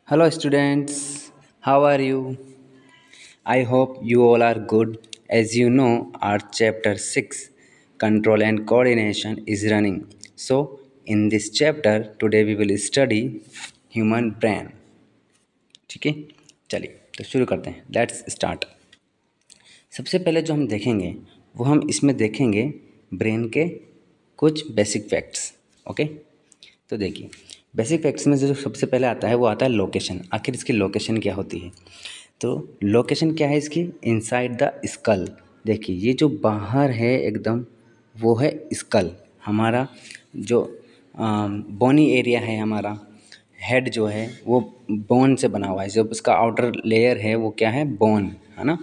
Hello, students. How are you? I hope you all are good. As you know, our chapter 6 Control and Coordination is running. So, in this chapter, today we will study human brain. ठीक है, चलिए तो शुरू करते हैं. Let's start. सबसे पहले जो हम देखेंगे वो हम इसमें देखेंगे ब्रेन के कुछ बेसिक फैक्ट्स. ओके, तो देखिए बेसिक फैक्ट्स में जो सबसे पहले आता है वो आता है लोकेशन. आखिर इसकी लोकेशन क्या होती है? तो लोकेशन क्या है इसकी? Inside the skull. देखिए ये जो बाहर है एकदम वो है स्कल. हमारा जो बोनी एरिया है, हमारा हेड जो है वो बोन से बना हुआ है. जब उसका आउटर लेयर है वो क्या है? बोन है ना.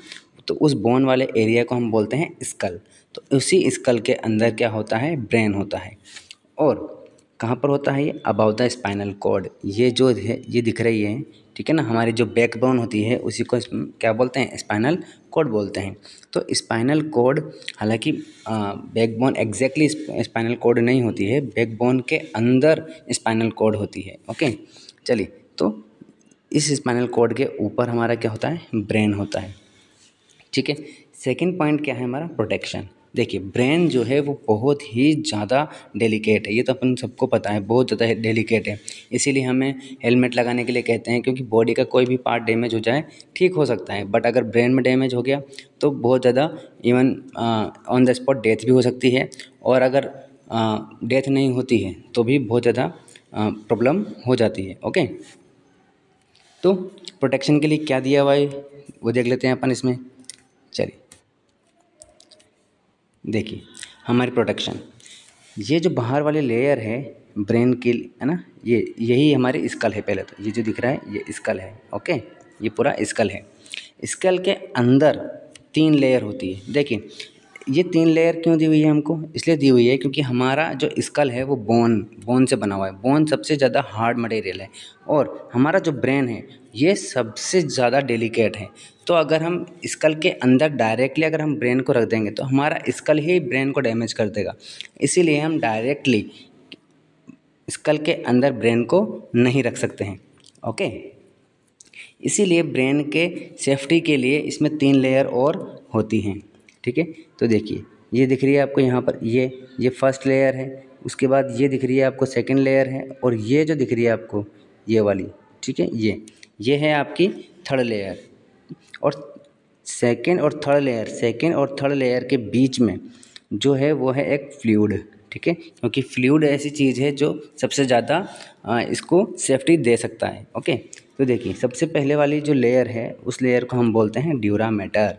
तो उस बोन वाले एरिया को हम बोलते हैं स्कल. तो उसी स्कल के अंदर क्या होता है? ब्रेन होता है. और कहाँ पर होता है ये? Above the spinal cord. ये जो है ये दिख रही है, ठीक है ना, हमारी जो बैकबोन होती है उसी को क्या बोलते हैं? स्पाइनल कॉर्ड बोलते हैं. तो स्पाइनल कॉर्ड, हालांकि बैकबोन एग्जैक्टली स्पाइनल कॉर्ड नहीं होती है, बैकबोन के अंदर स्पाइनल कॉर्ड होती है. ओके, चलिए तो इस स्पाइनल कॉर्ड के ऊपर हमारा क्या होता है? ब्रेन होता है. ठीक है. सेकंड पॉइंट क्या है हमारा? प्रोटेक्शन. देखिए ब्रेन जो है वो बहुत ही ज़्यादा डेलिकेट है. ये तो अपन सबको पता है, बहुत ज़्यादा डेलिकेट है. इसीलिए हमें हेलमेट लगाने के लिए कहते हैं, क्योंकि बॉडी का कोई भी पार्ट डैमेज हो जाए ठीक हो सकता है, बट अगर ब्रेन में डैमेज हो गया तो बहुत ज़्यादा even on the spot death भी हो सकती है. और अगर डेथ नहीं होती है तो भी बहुत ज़्यादा प्रॉब्लम हो जाती है. ओके, तो प्रोटेक्शन के लिए क्या दिया हुआ है वो देख लेते हैं अपन इसमें. चलिए देखिए हमारी प्रोटेक्शन, ये जो बाहर वाले लेयर है ब्रेन की, है ना, ये यही हमारी स्कल है. पहले तो ये जो दिख रहा है ये स्कल है. ओके, ये पूरा स्कल है. स्कल के अंदर 3 लेयर होती है. देखिए ये 3 लेयर क्यों दी हुई है हमको? इसलिए दी हुई है क्योंकि हमारा जो स्कल है वो बोन से बना हुआ है. बोन सबसे ज़्यादा हार्ड मटेरियल है और हमारा जो ब्रेन है ये सबसे ज़्यादा डेलिकेट है. तो अगर हम स्कल के अंदर डायरेक्टली अगर हम ब्रेन को रख देंगे तो हमारा स्कल ही ब्रेन को डैमेज कर देगा. इसीलिए हम डायरेक्टली स्कल के अंदर ब्रेन को नहीं रख सकते हैं. ओके, इसीलिए ब्रेन के सेफ्टी के लिए इसमें 3 लेयर और होती हैं. ठीक है, तो देखिए ये दिख रही है आपको यहाँ पर, ये फर्स्ट लेयर है. उसके बाद ये दिख रही है आपको सेकंड लेयर है. और ये जो दिख रही है आपको ये वाली, ठीक है, ये है आपकी थर्ड लेयर. और सेकंड और थर्ड लेयर के बीच में जो है वो है एक फ्लूइड. ठीक है, क्योंकि फ्लूइड ऐसी चीज़ है जो सबसे ज़्यादा इसको सेफ्टी दे सकता है. ओके, तो देखिए सबसे पहले वाली जो लेयर है उस लेयर को हम बोलते हैं ड्यूरा मैटर.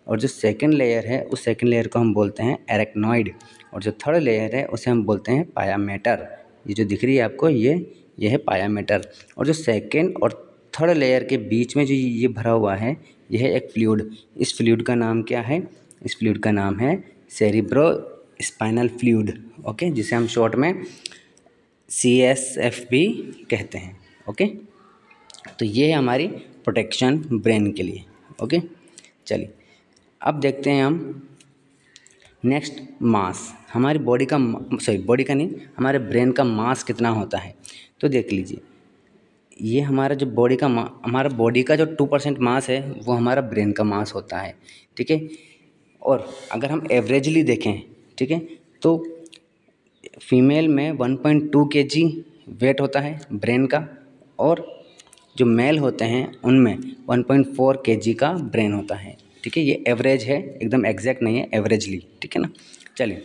और जो सेकंड लेयर है उस सेकंड लेयर को हम बोलते हैं एरेक्नॉइड. और जो थर्ड लेयर है उसे हम बोलते हैं पाया मैटर. ये जो दिख रही है आपको ये है पाया मैटर. और जो सेकंड और थर्ड लेयर के बीच में जो ये भरा हुआ है यह है एक फ्लूइड. इस फ्लूइड का नाम क्या है? इस फ्लूइड का नाम है सेरिब्रो स्पाइनल फ्लूइड. ओके, जिसे हम शॉर्ट में CSF भी कहते हैं. ओके, तो ये है हमारी प्रोटेक्शन ब्रेन के लिए. ओके, चलिए अब देखते हैं हम नेक्स्ट मास. हमारी बॉडी का बॉडी का नहीं, हमारे ब्रेन का मास कितना होता है? तो देख लीजिए ये हमारा जो हमारा बॉडी का जो 2% मास है वो हमारा ब्रेन का मास होता है. ठीक है, और अगर हम एवरेजली देखें, ठीक है, तो फीमेल में 1.2 kg वेट होता है ब्रेन का. और जो मेल होते हैं उनमें 1.4 kg का ब्रेन होता है. ठीक है, ये एवरेज है, एकदम एग्जैक्ट नहीं है, एवरेजली. ठीक है ना. चलिए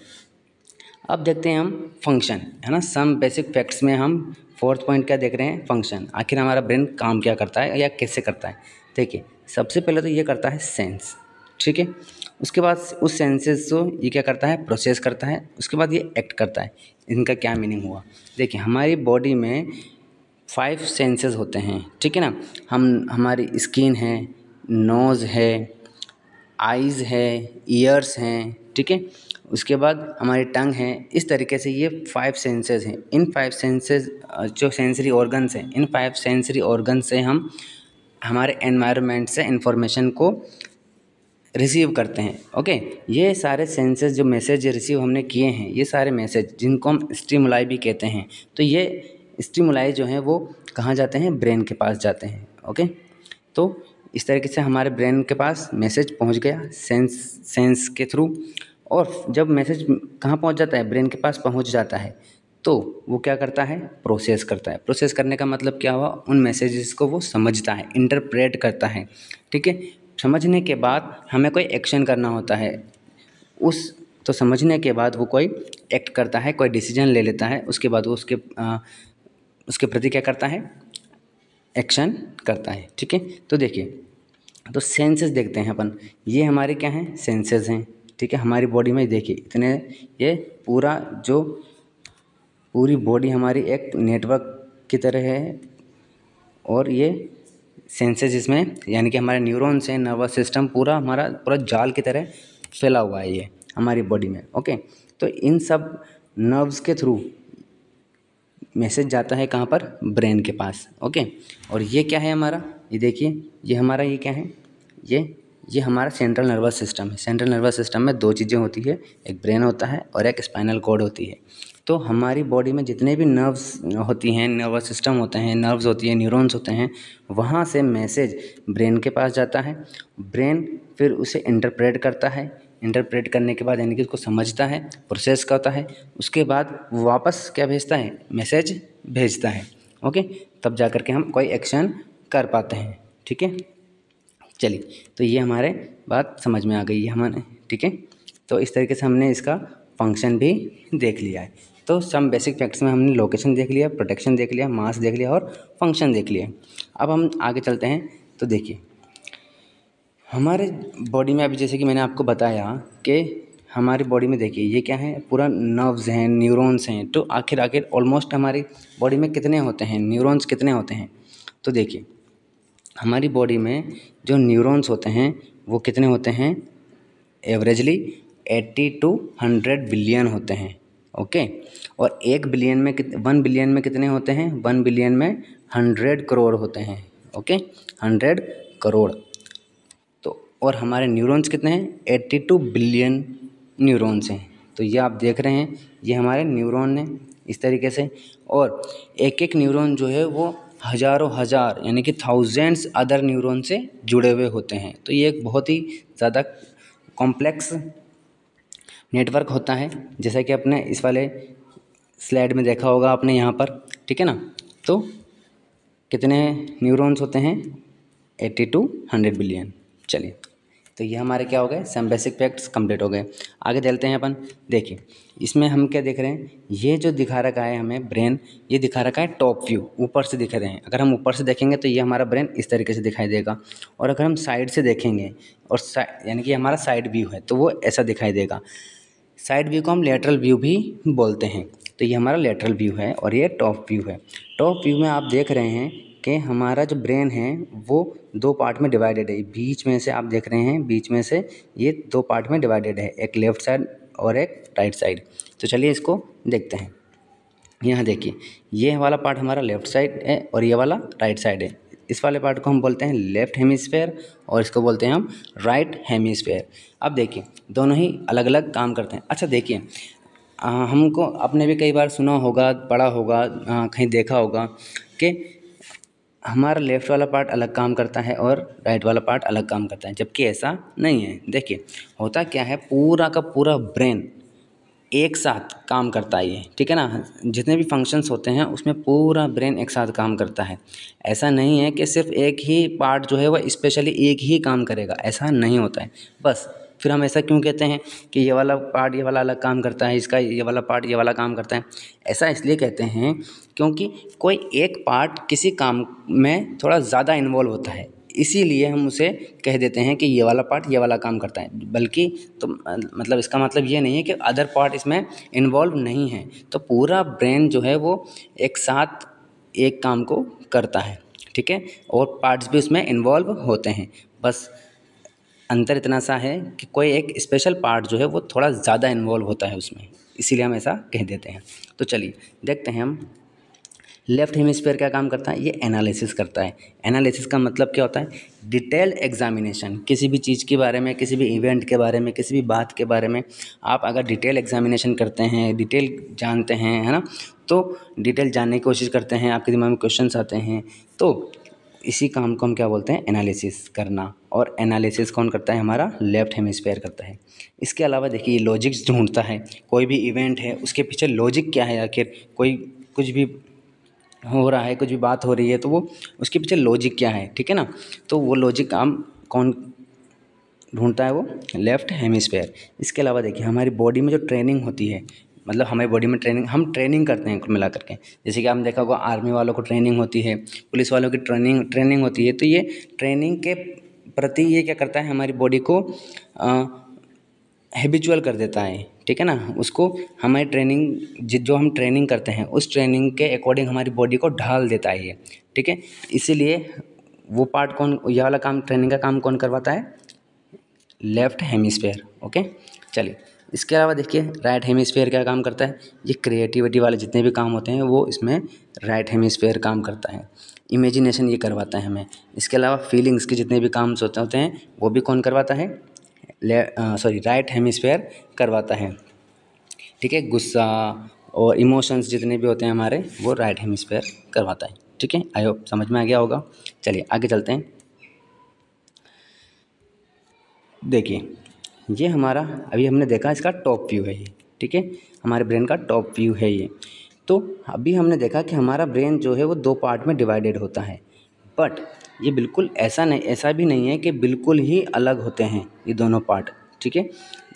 अब देखते हैं हम फंक्शन, है ना. सम बेसिक फैक्ट्स में हम फोर्थ पॉइंट क्या देख रहे हैं? फंक्शन. आखिर हमारा ब्रेन काम क्या करता है या कैसे करता है? देखिए सबसे पहले तो ये करता है सेंस. ठीक है, उसके बाद उस सेंसेस को ये क्या करता है? प्रोसेस करता है. उसके बाद ये एक्ट करता है. इनका क्या मीनिंग हुआ? देखिए हमारी बॉडी में 5 सेंसेस होते हैं. ठीक है ना. हमारी स्किन है, नोज़ है, आइज़ है, ईयर्स हैं. ठीक है, उसके बाद हमारी टंग है. इस तरीके से ये 5 सेंसेस हैं. इन 5 सेंसेस जो सेंसरी ऑर्गन्स हैं, इन 5 सेंसरी ऑर्गन से हम हमारे एनवायरनमेंट से इंफॉर्मेशन को रिसीव करते हैं. ओके, ये सारे सेंसेस जो मैसेज रिसीव हमने किए हैं, ये सारे मैसेज जिनको हम स्टिमुलाई भी कहते हैं, तो ये स्टिमुलाई जो हैं वो कहाँ जाते हैं, ब्रेन के पास जाते हैं। ओके, तो इस तरीके से हमारे ब्रेन के पास मैसेज पहुंच गया सेंस के थ्रू। और जब मैसेज कहाँ पहुंच जाता है, ब्रेन के पास पहुंच जाता है, तो वो क्या करता है, प्रोसेस करता है। प्रोसेस करने का मतलब क्या हुआ, उन मैसेजेस को वो समझता है, इंटरप्रेट करता है। ठीक है, समझने के बाद हमें कोई एक्शन करना होता है उस, तो समझने के बाद वो कोई एक्ट करता है, कोई डिसीजन ले लेता है, उसके बाद वो उसके प्रति क्या करता है, एक्शन करता है। ठीक है, तो देखिए, तो सेंसेस देखते हैं अपन, ये हमारे क्या हैं, सेंसेस हैं। ठीक है, हमारी बॉडी में देखिए इतने, ये पूरा जो पूरी बॉडी हमारी एक नेटवर्क की तरह है, और ये सेंसेस इसमें यानी कि हमारे न्यूरॉन्स हैं, नर्वस सिस्टम पूरा हमारा पूरा जाल की तरह फैला हुआ है ये हमारी बॉडी में। ओके, तो इन सब नर्व्स के थ्रू मैसेज जाता है कहाँ पर, ब्रेन के पास। ओके, और ये क्या है हमारा, ये देखिए, ये हमारा ये क्या है, ये हमारा सेंट्रल नर्वस सिस्टम है। सेंट्रल नर्वस सिस्टम में दो चीज़ें होती है, एक ब्रेन होता है और एक स्पाइनल कॉर्ड होती है। तो हमारी बॉडी में जितने भी नर्व्स होती हैं, नर्वस सिस्टम होते हैं, नर्व्स होती हैं, न्यूरॉन्स होते हैं, वहाँ से मैसेज ब्रेन के पास जाता है। ब्रेन फिर उसे इंटरप्रेट करता है, इंटरप्रेट करने के बाद यानी कि उसको समझता है, प्रोसेस करता है, उसके बाद वो वापस क्या भेजता है, मैसेज भेजता है। ओके, तब जा कर के हम कोई एक्शन कर पाते हैं। ठीक है, चलिए, तो ये हमारे बात समझ में आ गई है हमारे। ठीक है, तो इस तरीके से हमने इसका फंक्शन भी देख लिया है। तो सम बेसिक फैक्ट्स में हमने लोकेशन देख लिया, प्रोटेक्शन देख लिया, मास देख लिया और फंक्शन देख लिया। अब हम आगे चलते हैं। तो देखिए, हमारे बॉडी में अभी जैसे कि मैंने आपको बताया कि हमारी बॉडी में देखिए ये क्या है, पूरा नर्व्स हैं, न्यूरॉन्स हैं। तो आखिर ऑलमोस्ट हमारी बॉडी में कितने होते हैं, न्यूरॉन्स कितने होते हैं, तो देखिए हमारी बॉडी में जो न्यूरॉन्स होते हैं वो कितने होते हैं, एवरेजली 80 to 100 बिलियन होते हैं। ओके, और 1 बिलियन में कितने होते हैं, 1 बिलियन में 100 करोड़ होते हैं। ओके, 100 करोड़। तो और हमारे न्यूरॉन्स कितने हैं, 82 बिलियन न्यूरॉन्स हैं। तो ये आप देख रहे हैं, ये हमारे न्यूरॉन हैं इस तरीके से। और एक एक न्यूरॉन जो है वो हज़ारों हज़ार यानी कि थाउजेंड्स अदर न्यूरॉन से जुड़े हुए होते हैं। तो ये एक बहुत ही ज़्यादा कॉम्प्लेक्स नेटवर्क होता है, जैसा कि आपने इस वाले स्लाइड में देखा होगा आपने यहाँ पर। ठीक है ना, तो कितने न्यूरॉन्स होते हैं, 80 to 100 बिलियन। चलिए, तो ये हमारे क्या हो गए, सम बेसिक फैक्ट्स कंप्लीट हो गए। आगे चलते हैं अपन। देखिए, इसमें हम क्या देख रहे हैं, ये जो दिखा रखा है हमें ब्रेन, ये दिखा रखा है टॉप व्यू, ऊपर से दिख रहे हैं। अगर हम ऊपर से देखेंगे तो ये हमारा ब्रेन इस तरीके से दिखाई देगा, और अगर हम साइड से देखेंगे और यानी कि हमारा साइड व्यू है तो वो ऐसा दिखाई देगा। साइड व्यू को हम लेटरल व्यू भी बोलते हैं। तो ये हमारा लेटरल व्यू है और ये टॉप व्यू है। टॉप व्यू में आप देख रहे हैं कि हमारा जो ब्रेन है वो दो पार्ट में डिवाइडेड है। बीच में से आप देख रहे हैं, बीच में से ये दो पार्ट में डिवाइडेड है, एक लेफ़्ट साइड और एक राइट साइड। तो चलिए इसको देखते हैं। यहाँ देखिए, ये वाला पार्ट हमारा लेफ़्ट साइड है और ये वाला राइट साइड है। इस वाले पार्ट को हम बोलते हैं लेफ़्ट हेमिस्फेयर और इसको बोलते हैं हम राइट हेमिस्फेयर। अब देखिए, दोनों ही अलग अलग काम करते हैं। अच्छा देखिए, हमको आपने भी कई बार सुना होगा, पढ़ा होगा, कहीं देखा होगा कि हमारा लेफ़्ट वाला पार्ट अलग काम करता है और राइट वाला पार्ट अलग काम करता है, जबकि ऐसा नहीं है। देखिए, होता क्या है, पूरा का पूरा ब्रेन एक साथ काम करता है ये, ठीक है ना। जितने भी फंक्शंस होते हैं उसमें पूरा ब्रेन एक साथ काम करता है। ऐसा नहीं है कि सिर्फ एक ही पार्ट जो है वह स्पेशली एक ही काम करेगा, ऐसा नहीं होता है। बस फिर हम ऐसा क्यों कहते हैं कि ये वाला पार्ट ये वाला अलग काम करता है, इसका ये वाला पार्ट ये वाला काम करता है, ऐसा इसलिए कहते हैं क्योंकि कोई एक पार्ट किसी काम में थोड़ा ज़्यादा इन्वॉल्व होता है, इसीलिए हम उसे कह देते हैं कि ये वाला पार्ट ये वाला काम करता है। बल्कि तो मतलब इसका मतलब ये नहीं है कि अदर पार्ट इसमें इन्वॉल्व नहीं है। तो पूरा ब्रेन जो है वो एक साथ एक काम को करता है, ठीक है, और पार्ट्स भी उसमें इन्वॉल्व होते हैं। बस अंतर इतना सा है कि कोई एक स्पेशल पार्ट जो है वो थोड़ा ज़्यादा इन्वॉल्व होता है उसमें, इसीलिए हम ऐसा कह देते हैं। तो चलिए देखते हैं हम, लेफ्ट हेमिस्फीयर क्या काम करता है, ये एनालिसिस करता है। एनालिसिस का मतलब क्या होता है, डिटेल एग्जामिनेशन, किसी भी चीज़ के बारे में, किसी भी इवेंट के बारे में, किसी भी बात के बारे में आप अगर डिटेल एग्जामिनेशन करते हैं, डिटेल जानते हैं, है ना, तो डिटेल जानने की कोशिश करते हैं, आपके दिमाग में क्वेश्चंस आते हैं, तो इसी काम को हम क्या बोलते हैं, एनालिसिस करना। और एनालिसिस कौन करता है, हमारा लेफ्ट हेमिस्फीयर करता है। इसके अलावा देखिए लॉजिक्स ढूंढता है, कोई भी इवेंट है उसके पीछे लॉजिक क्या है, आखिर कोई कुछ भी हो रहा है, कुछ भी बात हो रही है, तो वो उसके पीछे लॉजिक क्या है, ठीक है ना, तो वो लॉजिक काम कौन ढूंढता है, वो लेफ्ट हेमिस्फीयर। इसके अलावा देखिए हमारी बॉडी में जो ट्रेनिंग होती है, मतलब हमारी बॉडी में ट्रेनिंग, हम ट्रेनिंग करते हैं कुल मिला करके, जैसे कि आपने देखा होगा आर्मी वालों को ट्रेनिंग होती है, पुलिस वालों की ट्रेनिंग होती है, तो ये ट्रेनिंग के प्रति ये क्या करता है, हमारी बॉडी को हैबिचुअल कर देता है, ठीक है ना, उसको हमारी ट्रेनिंग जो हम ट्रेनिंग करते हैं उस ट्रेनिंग के अकॉर्डिंग हमारी बॉडी को ढाल देता है ये, ठीक है। इसीलिए वो पार्ट कौन, यह वाला काम, ट्रेनिंग का काम कौन करवाता है, लेफ्ट हेमिस्फीयर। ओके, चलिए इसके अलावा देखिए राइट हेमिस्फीयर क्या काम करता है, ये क्रिएटिविटी वाले जितने भी काम होते हैं वो इसमें राइट हेमिस्फीयर काम करता है। इमेजिनेशन ये करवाता है हमें। इसके अलावा फीलिंग्स के जितने भी काम होते हैं वो भी कौन करवाता है, राइट हेमिस्फीयर करवाता है, ठीक है। गुस्सा और इमोशंस जितने भी होते हैं हमारे, वो राइट हेमिस्फीयर करवाता है, ठीक है। आई होप समझ में आ गया होगा। चलिए आगे चलते हैं। देखिए ये हमारा अभी हमने देखा इसका टॉप व्यू है ये, ठीक है, हमारे ब्रेन का टॉप व्यू है ये। तो अभी हमने देखा कि हमारा ब्रेन जो है वो दो पार्ट में डिवाइडेड होता है, बट ये बिल्कुल ऐसा नहीं, ऐसा भी नहीं है कि बिल्कुल ही अलग होते हैं ये दोनों पार्ट, ठीक है।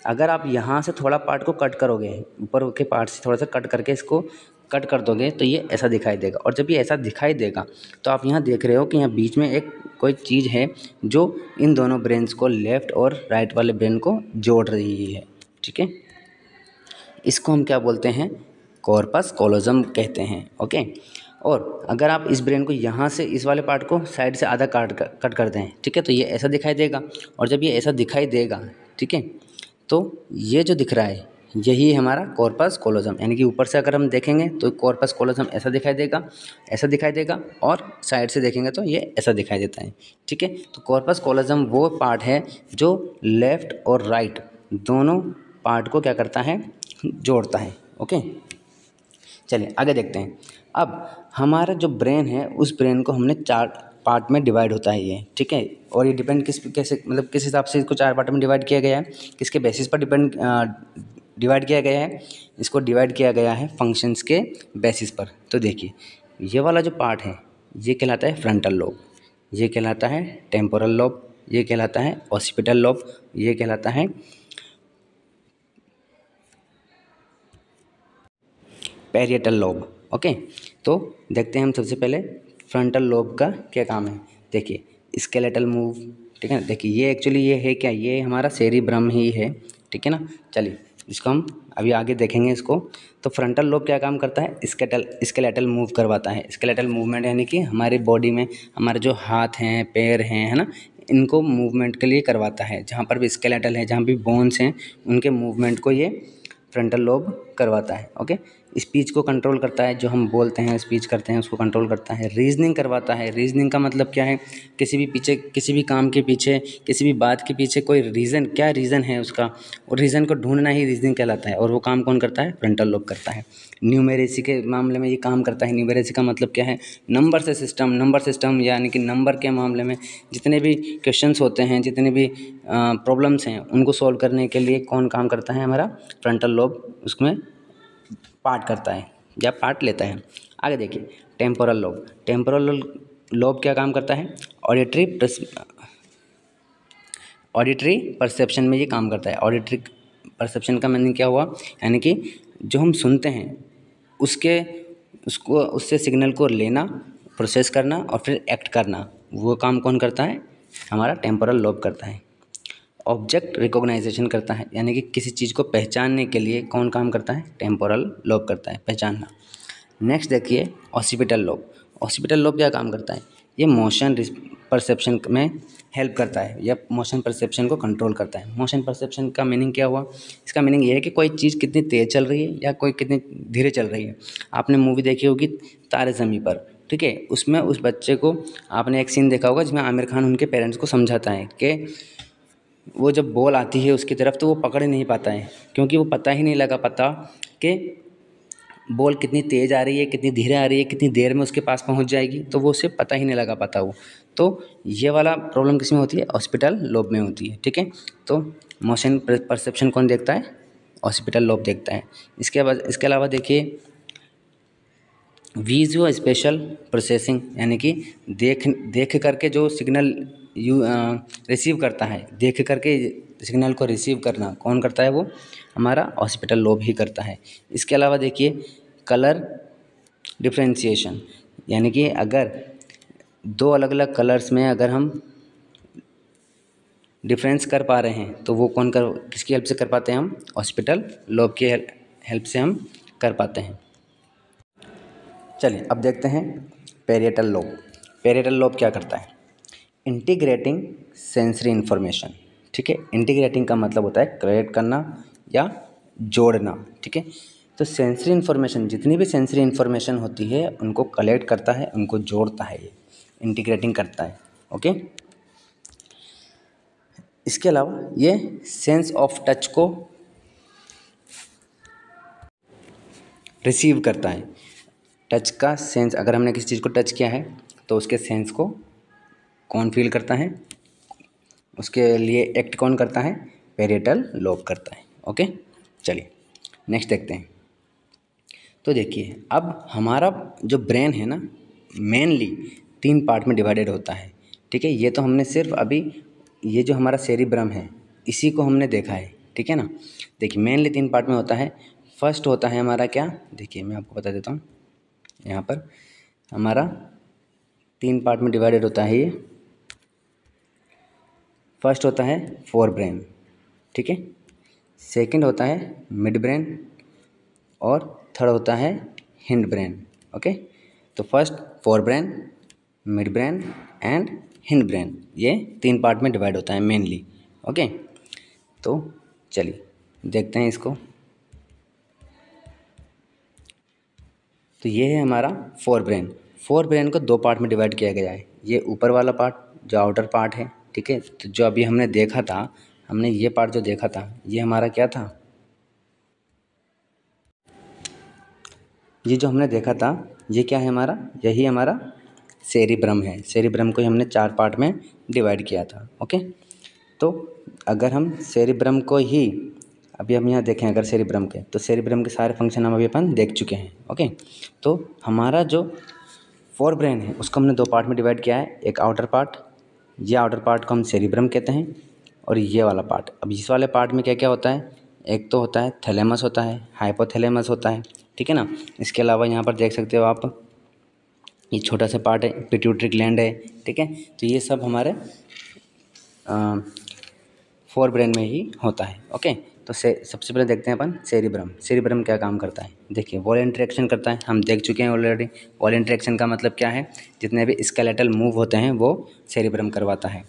अगर आप यहाँ से थोड़ा पार्ट को कट करोगे, ऊपर के पार्ट से थोड़ा सा कट करके इसको कट कर दोगे तो ये ऐसा दिखाई देगा। और जब ये ऐसा दिखाई देगा तो आप यहाँ देख रहे हो कि यहाँ बीच में एक कोई चीज़ है जो इन दोनों ब्रेन्स को, लेफ़्ट और राइट वाले ब्रेन को जोड़ रही है, ठीक है। इसको हम क्या बोलते हैं, कॉर्पस कॉलोजम कहते हैं, ओके। और अगर आप इस ब्रेन को यहाँ से इस वाले पार्ट को साइड से आधा कट कर दें, ठीक है, तो ये ऐसा दिखाई देगा। और जब ये ऐसा दिखाई देगा, ठीक है, तो ये जो दिख रहा है यही है हमारा कॉर्पस कॉलोजम, यानी कि ऊपर से अगर हम देखेंगे तो कॉर्पस कॉलोजम ऐसा दिखाई देगा, ऐसा दिखाई देगा, और साइड से देखेंगे तो ये ऐसा दिखाई देता है, ठीक है। तो कॉर्पस कॉलोजम वो पार्ट है जो लेफ़्ट और राइट दोनों पार्ट को क्या करता है, जोड़ता है, ओके। चलिए आगे देखते हैं। अब हमारा जो ब्रेन है उस ब्रेन को हमने चार पार्ट में डिवाइड होता है ये, ठीक है। और ये डिपेंड कैसे, मतलब किस हिसाब से इसको चार पार्ट में डिवाइड किया गया है, किसके बेसिस पर डिवाइड किया गया है, इसको डिवाइड किया गया है फंक्शंस के बेसिस पर। तो देखिए ये वाला जो पार्ट है ये कहलाता है फ्रंटल लोब, ये कहलाता है टेम्पोरल लोब, ये कहलाता है ऑसिपिटल लोब, ये कहलाता है पैरिएटल लोब, ओके। तो देखते हैं हम सबसे पहले फ्रंटल लोब का क्या काम है। देखिए स्केलेटल मूव, ठीक है ना, देखिए ये एक्चुअली ये है क्या, ये हमारा सेरिब्रम ही है, ठीक है ना। चलिए इसको हम अभी आगे देखेंगे इसको। तो फ्रंटल लोब क्या काम करता है, स्केलेटल मूव करवाता है। स्केलेटल मूवमेंट यानी कि हमारी बॉडी में हमारे जो हाथ हैं, पैर हैं, है ना, इनको मूवमेंट के लिए करवाता है। जहाँ पर भी स्केलेटल है, जहाँ भी बोन्स हैं, उनके मूवमेंट को ये फ्रंटल लोब करवाता है, ओके। स्पीच को कंट्रोल करता है, जो हम बोलते हैं, स्पीच करते हैं, उसको कंट्रोल करता है। रीजनिंग करवाता है। रीजनिंग का मतलब क्या है, किसी भी काम के पीछे, किसी भी बात के पीछे कोई रीज़न, क्या रीज़न है उसका, और रीज़न को ढूंढना ही रीजनिंग कहलाता है। और वो काम कौन करता है, फ्रंटल लोब करता है। न्यूमेरेसी के मामले में ये काम करता है। न्यूमेरेसी का मतलब क्या है, नंबर सिस्टम यानी कि नंबर के मामले में जितने भी क्वेश्चंस होते हैं, जितने भी प्रॉब्लम्स हैं, उनको सॉल्व करने के लिए कौन काम करता है, हमारा फ्रंटल लोब उसमें पार्ट करता है या पार्ट लेता है। आगे देखिए टेम्पोरल लोब। टेम्पोरल लोब क्या काम करता है, ऑडिटरी परसेप्शन में ये काम करता है। ऑडिटरी परसेप्शन का मीनिंग क्या हुआ, यानी कि जो हम सुनते हैं उससे सिग्नल को लेना, प्रोसेस करना और फिर एक्ट करना, वो काम कौन करता है, हमारा टेम्पोरल लोब करता है। ऑब्जेक्ट रिकॉग्नाइजेशन करता है, यानी कि किसी चीज़ को पहचानने के लिए कौन काम करता है, टेम्पोरल लोब करता है, पहचानना। नेक्स्ट देखिए ऑसिपिटल लोब। ऑसिपिटल लोब क्या काम करता है, ये मोशन परसेप्शन में हेल्प करता है या मोशन परसेप्शन को कंट्रोल करता है। मोशन परसेप्शन का मीनिंग क्या हुआ? इसका मीनिंग ये है कि कोई चीज़ कितनी तेज़ चल रही है या कोई कितनी धीरे चल रही है। आपने मूवी देखी होगी तारे ज़मीं पर, ठीक है, उसमें उस बच्चे को आपने एक सीन देखा होगा जिसमें आमिर खान उनके पेरेंट्स को समझाता है कि वो जब बॉल आती है उसकी तरफ तो वो पकड़ ही नहीं पाता है, क्योंकि वो पता ही नहीं लगा पाता कि बॉल कितनी तेज़ आ रही है, कितनी धीरे आ रही है, कितनी देर में उसके पास पहुंच जाएगी, तो वो उसे पता ही नहीं लगा पाता वो। तो ये वाला प्रॉब्लम किस में होती है? ऑक्सीपिटल लोब में होती है, ठीक है। तो मोशन परसेप्शन कौन देखता है? ऑक्सीपिटल लोब देखता है। इसके अलावा देखिए विजुअल स्पेशल प्रोसेसिंग, यानी कि देख करके जो सिग्नल रिसीव करता है, देख करके सिग्नल को रिसीव करना कौन करता है? वो हमारा ऑक्सीपिटल लोब ही करता है। इसके अलावा देखिए कलर डिफ्रेंशिएशन, यानी कि अगर दो अलग अलग कलर्स में अगर हम डिफरेंस कर पा रहे हैं तो वो किसकी हेल्प से कर पाते हैं? हम ऑक्सीपिटल लोब की हेल्प से हम कर पाते हैं। चलिए अब देखते हैं पैरिएटल लोब। पैरिएटल लोब क्या करता है? इंटीग्रेटिंग सेंसरी इन्फॉर्मेशन, ठीक है। इंटीग्रेटिंग का मतलब होता है कलेक्ट करना या जोड़ना, ठीक है। तो सेंसरी इन्फॉर्मेशन, जितनी भी सेंसरी इन्फॉर्मेशन होती है उनको कलेक्ट करता है, उनको जोड़ता है, ये इंटीग्रेटिंग करता है, ओके। इसके अलावा ये सेंस ऑफ टच को रिसीव करता है। टच का सेंस, अगर हमने किसी चीज़ को टच किया है तो उसके सेंस को कौन फील करता है? उसके लिए एक्ट कौन करता है? पैरिएटल लोब करता है, ओके। चलिए नेक्स्ट देखते हैं। तो देखिए अब हमारा जो ब्रेन है ना, मेनली 3 पार्ट में डिवाइडेड होता है, ठीक है। ये तो हमने सिर्फ अभी ये जो हमारा सेरिब्रम है इसी को हमने देखा है, ठीक है ना। देखिए मेनली 3 पार्ट में होता है। फर्स्ट होता है हमारा क्या? देखिए मैं आपको बता देता हूँ, यहाँ पर हमारा 3 पार्ट में डिवाइडेड होता है ये। फर्स्ट होता है फोर ब्रेन, ठीक है। सेकंड होता है मिड ब्रेन और थर्ड होता है हिंड ब्रेन, ओके। तो first fore brain, mid brain and hind brain, ये 3 पार्ट में डिवाइड होता है मेनली, ओके। तो चलिए देखते हैं इसको। तो ये है हमारा फोर ब्रेन। फोर ब्रेन को 2 पार्ट में डिवाइड किया गया है। ये ऊपर वाला पार्ट जो आउटर पार्ट है, ठीक है। तो जो अभी हमने देखा था, हमने ये पार्ट जो देखा था ये हमारा क्या था? ये जो हमने देखा था ये क्या है हमारा? यही हमारा सेरिब्रम है। सेरिब्रम को ही हमने 4 पार्ट में डिवाइड किया था, ओके। तो अगर हम सेरिब्रम को ही अभी हम यहाँ देखें अगर सेरिब्रम के, तो सेरिब्रम के सारे फंक्शन हम अभी अपन देख चुके हैं, ओके। तो हमारा जो फोर ब्रेन है उसको हमने 2 पार्ट में डिवाइड किया है। एक आउटर पार्ट, ये आउटर पार्ट को हम सेरिब्रम कहते हैं, और ये वाला पार्ट। अब इस वाले पार्ट में क्या क्या होता है? एक तो होता है थैलेमस होता है, हाइपोथैलेमस होता है, ठीक है ना। इसके अलावा यहाँ पर देख सकते हो आप ये छोटा सा पार्ट है पिट्यूटरी ग्लैंड है, ठीक है। तो ये सब हमारे फोर ब्रेन में ही होता है, ओके। तो सबसे पहले देखते हैं अपन सेरिब्रम। सेरिब्रम क्या काम करता है? देखिए वॉल इंटरेक्शन करता है, हम देख चुके हैं ऑलरेडी। वॉल इंटरेक्शन का मतलब क्या है? जितने भी स्केलेटल मूव होते हैं वो सेरिब्रम करवाता है।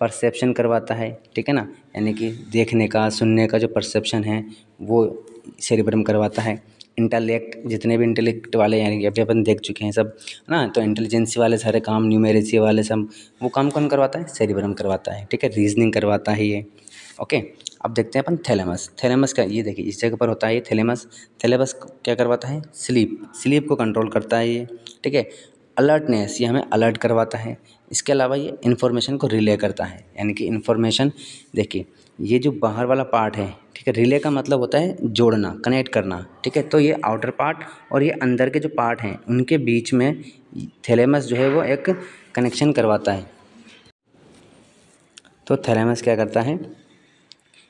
परसेप्शन करवाता है, ठीक है ना, यानी कि देखने का, सुनने का जो परसेप्शन है वो सेरिब्रम करवाता है। इंटेलेक्ट, जितने भी इंटेलेक्ट वाले यानी कि अभी अपन देख चुके हैं सब ना, तो इंटेलिजेंसी वाले सारे काम, न्यूमेरेसी वाले सब, वो काम कौन करवाता है? सेरिब्रम करवाता है, ठीक है। रीजनिंग करवाता है ये, ओके। अब देखते हैं अपन थैलेमस। थैलेमस का ये देखिए इस जगह पर होता है ये थैलेमस। थैलेमस क्या करवाता है? स्लीप को कंट्रोल करता है ये, ठीक है। अलर्टनेस, ये हमें अलर्ट करवाता है। इसके अलावा ये इन्फॉर्मेशन को रिले करता है, यानी कि इन्फॉर्मेशन, देखिए ये जो बाहर वाला पार्ट है, ठीक है, रिले का मतलब होता है जोड़ना, कनेक्ट करना, ठीक है। तो ये आउटर पार्ट और ये अंदर के जो पार्ट हैं उनके बीच में थैलेमस जो है वो एक कनेक्शन करवाता है। तो थैलेमस क्या करता है?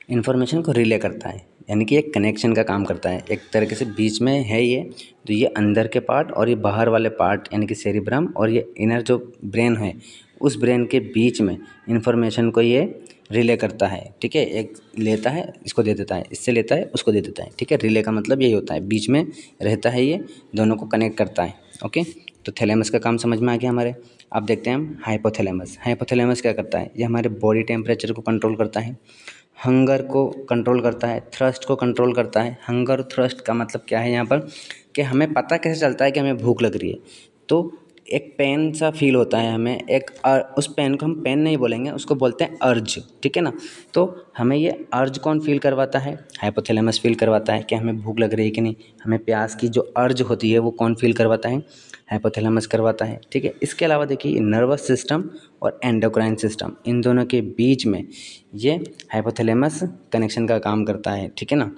इन्फॉर्मेशन को रिले करता है, यानी कि एक कनेक्शन का काम करता है एक तरीके से, बीच में है ये। तो ये अंदर के पार्ट और ये बाहर वाले पार्ट यानी कि सेरिब्रम और ये इनर जो ब्रेन है उस ब्रेन के बीच में इन्फॉर्मेशन को ये रिले करता है, ठीक है। एक लेता है इसको दे देता है, इससे लेता है उसको दे देता है, ठीक है। रिले का मतलब यही होता है, बीच में रहता है ये, दोनों को कनेक्ट करता है, ओके। तो थैलेमस का काम समझ में आ गया हमारे। अब देखते हैं हम हाइपोथैलेमस। हाइपोथैलेमस क्या करता है, ये हमारे बॉडी टेम्परेचर को कंट्रोल करता है, हंगर को कंट्रोल करता है, थ्रस्ट को कंट्रोल करता है। हंगर थ्रस्ट का मतलब क्या है यहाँ पर, कि हमें पता कैसे चलता है कि हमें भूख लग रही है। तो एक पेन सा फील होता है हमें, उस पेन को हम पेन नहीं बोलेंगे, उसको बोलते हैं अर्ज, ठीक है ना। तो हमें ये अर्ज कौन फील करवाता है, हाइपोथैलेमस फील करवाता है कि हमें भूख लग रही है कि नहीं। हमें प्यास की जो अर्ज होती है वो कौन फील करवाता है, हाइपोथैलेमस करवाता है, ठीक है। इसके अलावा देखिए नर्वस सिस्टम और एंडोक्राइन सिस्टम, इन दोनों के बीच में ये हाइपोथैलेमस कनेक्शन का काम करता है, ठीक है ना।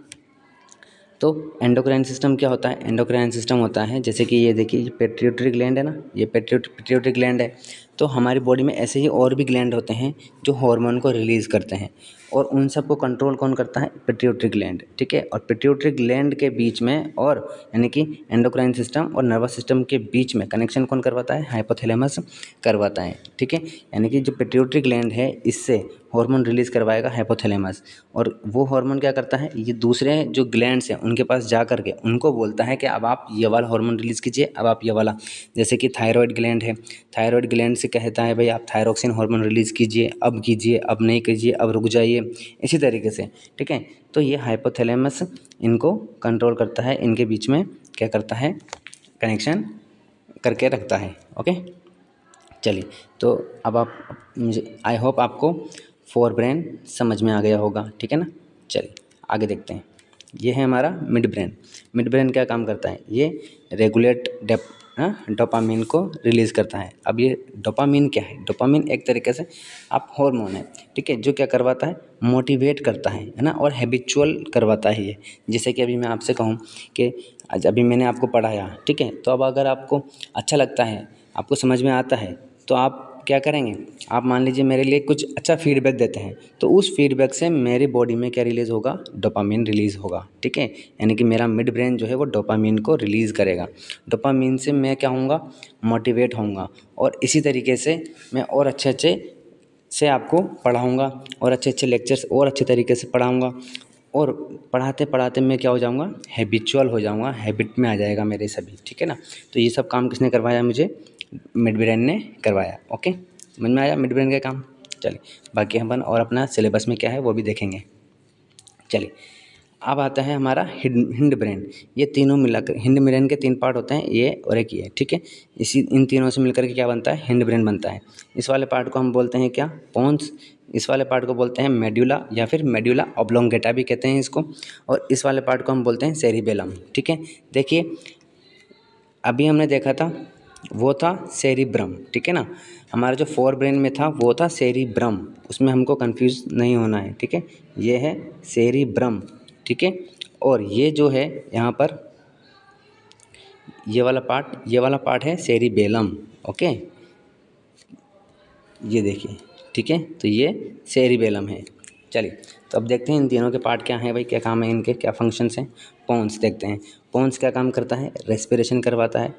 तो एंडोक्राइन सिस्टम क्या होता है, एंडोक्राइन सिस्टम होता है जैसे कि ये देखिए, ये पिट्यूटरी ग्लैंड है ना, ये पिट्यूटरी ग्लैंड है। तो हमारी बॉडी में ऐसे ही और भी ग्लैंड होते हैं जो हार्मोन को रिलीज़ करते हैं, और उन सबको कंट्रोल कौन करता है, पिट्यूटरी ग्लैंड, ठीक है। और पिट्यूटरी ग्लैंड के बीच में, और यानी कि एंडोक्राइन सिस्टम और नर्वस सिस्टम के बीच में कनेक्शन कौन करवाता है, हाइपोथैलेमस करवाता है, ठीक है। यानी कि जो पिट्यूटरी ग्लैंड है इससे हार्मोन रिलीज़ करवाएगा हाइपोथैलेमस, और वो हार्मोन क्या करता है, ये दूसरे जो ग्लैंड्स हैं उनके पास जा करके उनको बोलता है कि अब आप ये वाला हार्मोन रिलीज़ कीजिए, अब आप ये वाला। जैसे कि थायराइड ग्लैंड है, थायराइड ग्लैंड से कहता है भाई आप थायरोक्सिन हार्मोन रिलीज़ कीजिए, अब नहीं कीजिए, अब रुक जाइए, इसी तरीके से, ठीक है। तो ये हाइपोथैलेमस इनको कंट्रोल करता है, इनके बीच में क्या करता है, कनेक्शन करके रखता है, ओके। चलिए, तो अब आप मुझे आई होप आपको फोर ब्रेन समझ में आ गया होगा, ठीक है ना। चलिए आगे देखते हैं। ये है हमारा मिड ब्रेन। मिड ब्रेन क्या काम करता है, ये रेगुलेट डोपामीन को रिलीज़ करता है। अब ये डोपामीन क्या है, डोपामीन एक तरीके से आप हार्मोन है, ठीक है, जो क्या करवाता है, मोटिवेट करता है ना, और हैबिचुअल करवाता है ये। जैसे कि अभी मैं आपसे कहूँ कि आज अभी मैंने आपको पढ़ाया, ठीक है, तो अब अगर आपको अच्छा लगता है, आपको समझ में आता है, तो आप क्या करेंगे, आप मान लीजिए मेरे लिए कुछ अच्छा फीडबैक देते हैं, तो उस फीडबैक से मेरी बॉडी में क्या रिलीज़ होगा, डोपामीन रिलीज़ होगा, ठीक है। यानी कि मेरा मिड ब्रेन जो है वो डोपामीन को रिलीज़ करेगा। डोपामीन से मैं क्या होऊंगा, मोटिवेट होऊंगा, और इसी तरीके से मैं और अच्छे अच्छे से आपको पढ़ाऊँगा, और अच्छे अच्छे लेक्चर्स और अच्छे तरीके से पढ़ाऊँगा, और पढ़ाते पढ़ाते मैं क्या हो जाऊँगा, हैबिचुअल हो जाऊँगा, हैबिट में आ जाएगा मेरे सभी, ठीक है ना। तो ये सब काम किसने करवाया मुझे, मिड ब्रेन ने करवाया, ओके। समझ में आया मिड ब्रेन का काम। चलिए बाकी हम और अपना सिलेबस में क्या है वो भी देखेंगे। चलिए अब आता है हमारा हिंड ब्रेन। ये तीनों मिलाकर, हिंड ब्रेन के तीन पार्ट होते हैं, ये और एक ये, ठीक है। इन तीनों से मिलकर के क्या बनता है, हिंड ब्रेन बनता है। इस वाले पार्ट को हम बोलते हैं क्या, पोन्स। इस वाले पार्ट को बोलते हैं मेड्यूला, या फिर मेड्यूला ऑब्लोंगेटा भी कहते हैं इसको। और इस वाले पार्ट को हम बोलते हैं सेरिबेलम, ठीक है। देखिए अभी हमने देखा था वो था सेरिब्रम, ठीक है ना। हमारा जो फोर ब्रेन में था वो था सेरिब्रम, उसमें हमको कंफ्यूज नहीं होना है, ठीक है। ये है सेरिब्रम, ठीक है। और ये जो है यहाँ पर ये वाला पार्ट है सेरिबेलम, ओके। ये देखिए, ठीक है, तो ये सेरिबेलम है। चलिए तो अब देखते हैं इन तीनों के पार्ट क्या हैं भाई, क्या काम है इनके, क्या फंक्शंस हैं। पोन्स देखते हैं, पोन्स क्या काम करता है, रेस्पिरेशन करवाता है।